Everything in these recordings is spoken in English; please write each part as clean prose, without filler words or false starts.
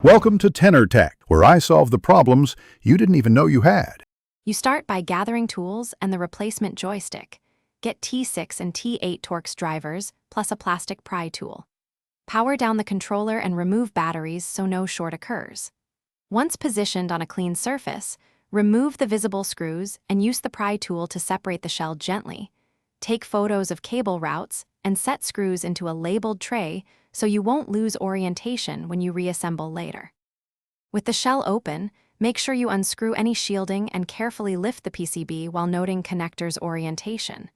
Welcome to Tenor Tech, where I solve the problems you didn't even know you had. You start by gathering tools and the replacement joystick. Get T6 and T8 Torx drivers, plus a plastic pry tool. Power down the controller and remove batteries so no short occurs. Once positioned on a clean surface, remove the visible screws and use the pry tool to separate the shell gently. Take photos of cable routes and set screws into a labeled tray so you won't lose orientation when you reassemble later. With the shell open, make sure you unscrew any shielding and carefully lift the PCB while noting connector's orientation.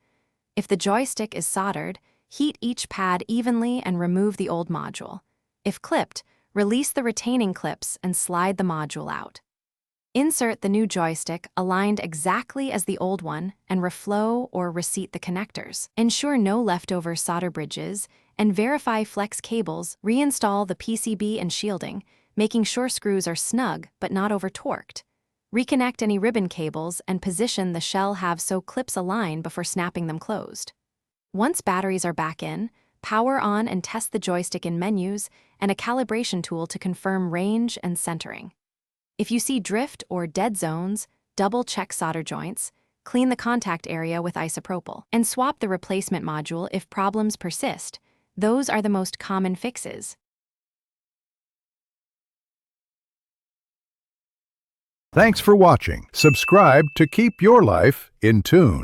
If the joystick is soldered, heat each pad evenly and remove the old module. If clipped, release the retaining clips and slide the module out. Insert the new joystick aligned exactly as the old one and reflow or reseat the connectors. Ensure no leftover solder bridges and verify flex cables. Reinstall the PCB and shielding, making sure screws are snug but not over-torqued. Reconnect any ribbon cables and position the shell halves so clips align before snapping them closed. Once batteries are back in, power on and test the joystick in menus and a calibration tool to confirm range and centering. If you see drift or dead zones, double-check solder joints, clean the contact area with isopropyl, and swap the replacement module if problems persist. Those are the most common fixes. Thanks for watching. Subscribe to keep your life in tune.